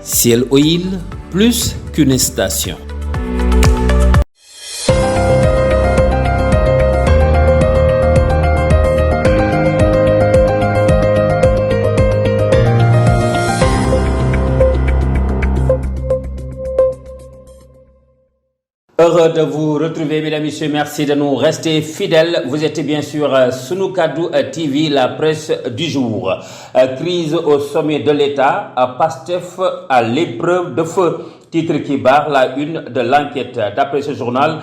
Ciel Oil, plus qu'une station. Heureux de vous retrouver, mesdames et messieurs. Merci de nous rester fidèles. Vous êtes bien sûr Sunu Kaddu TV, la presse du jour. Crise au sommet de l'État, Pastef à l'épreuve de feu. Titre qui barre la une de l'enquête. D'après ce journal,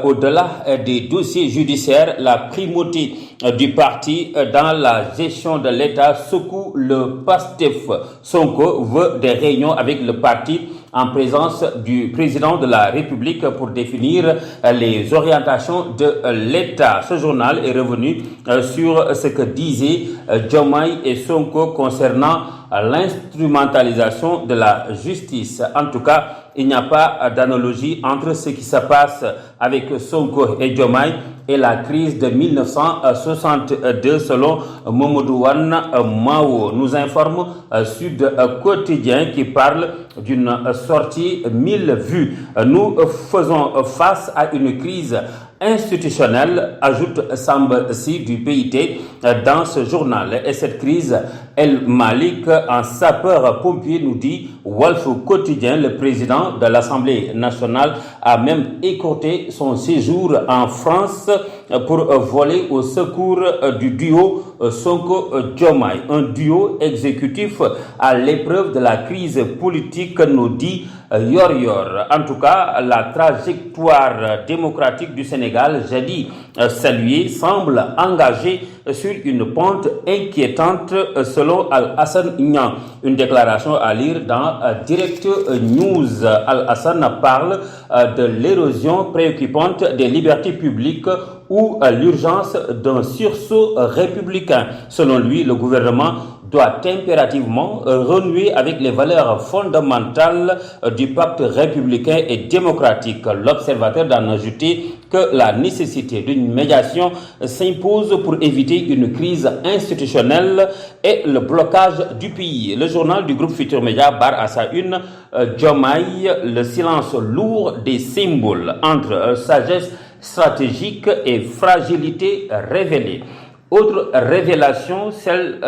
au-delà des dossiers judiciaires, la primauté du parti dans la gestion de l'État secoue le Pastef. Sonko veut des réunions avec le parti en présence du président de la République pour définir les orientations de l'État. Ce journal est revenu sur ce que disaient Diomaye et Sonko concernant l'instrumentalisation de la justice. En tout cas, il n'y a pas d'analogie entre ce qui se passe avec Sonko et Diomaye et la crise de 1962 selon Mamadou Wane Mao. Nous informe Sud Quotidien qui parle d'une sortie 1000 vues. Nous faisons face à une crise institutionnelle, ajoute Sambassi du PIT dans ce journal. Et cette crise, El Malik, en sapeur-pompier, nous dit Walf Quotidien, le président de l'Assemblée nationale, a même écourté son séjour en France pour voler au secours du duo Sonko-Diomaye. Un duo exécutif à l'épreuve de la crise politique, nous dit Yor. En tout cas, la trajectoire démocratique du Sénégal, jadis saluée, semble engagée sur une pente inquiétante selon Al-Hassan Ignan. Une déclaration à lire dans Direct News. Al-Hassan parle de l'érosion préoccupante des libertés publiques ou l'urgence d'un sursaut républicain. Selon lui, le gouvernement doit impérativement renouer avec les valeurs fondamentales du pacte républicain et démocratique. L'observateur d'en ajouter que la nécessité d'une médiation s'impose pour éviter une crise institutionnelle et le blocage du pays. Le journal du groupe Futur Média barre à sa une Diomaye, le silence lourd des symboles entre sagesse stratégique et fragilité révélée. Autre révélation, celle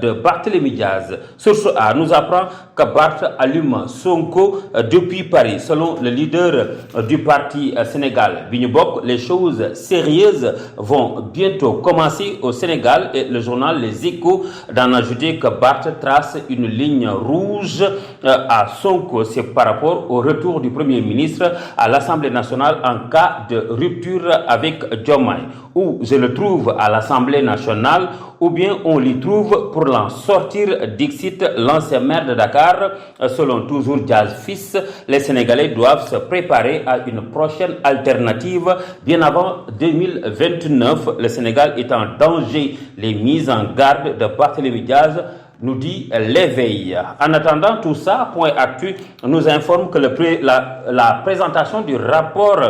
de Barthélémy Diaz. Source A nous apprend que Barth allume Sonko depuis Paris. Selon le leader du parti Sénégal Bignobok, les choses sérieuses vont bientôt commencer au Sénégal et le journal Les Échos d'en ajouter que Barth trace une ligne rouge à Sonko. C'est par rapport au retour du Premier ministre à l'Assemblée nationale en cas de rupture avec Diomaye. Ou je le trouve à l'Assemblée nationale, ou bien on l'y trouve pour l'en sortir, dixit l'ancien maire de Dakar. Selon toujours Diaz Fils, les Sénégalais doivent se préparer à une prochaine alternative bien avant 2029. Le Sénégal est en danger. Les mises en garde de Barthélémy Diaz nous dit l'éveil. En attendant tout ça, Point Actu nous informe que la présentation du rapport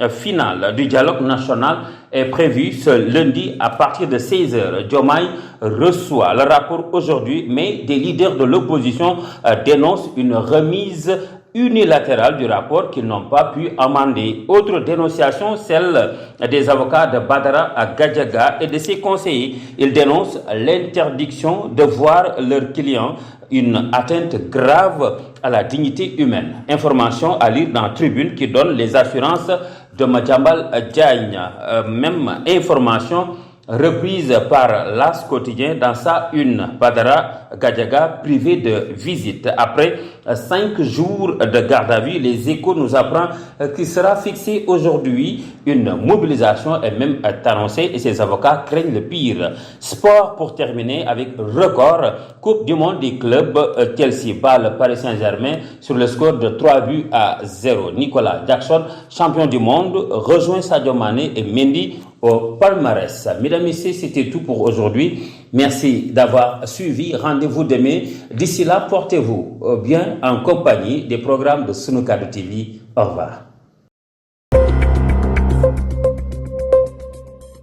final du dialogue national est prévue ce lundi à partir de 16h. Diomaye reçoit le rapport aujourd'hui, mais des leaders de l'opposition dénoncent une remise unilatérale du rapport qu'ils n'ont pas pu amender. Autre dénonciation, celle des avocats de Badara Gadiaga et de ses conseillers. Ils dénoncent l'interdiction de voir leurs clients, une atteinte grave à la dignité humaine. Information à lire dans Tribune qui donne les assurances de Madiambal Diagne. Même information reprise par l'As quotidien dans sa une. Badara Gadiaga privé de visite. Après 5 jours de garde à vue, Les Échos nous apprend qu'il sera fixé aujourd'hui. Une mobilisation est même annoncée et ses avocats craignent le pire. Sport pour terminer avec record. Coupe du monde des clubs. Chelsea bat le Paris Saint-Germain sur le score de 3-0. Nicolas Jackson, champion du monde, rejoint Sadio Mané et Mendy au palmarès. Mesdames et messieurs, c'était tout pour aujourd'hui. Merci d'avoir suivi. Rendez-vous demain. D'ici là, portez-vous bien en compagnie des programmes de Sunu Kaddu TV. Au revoir.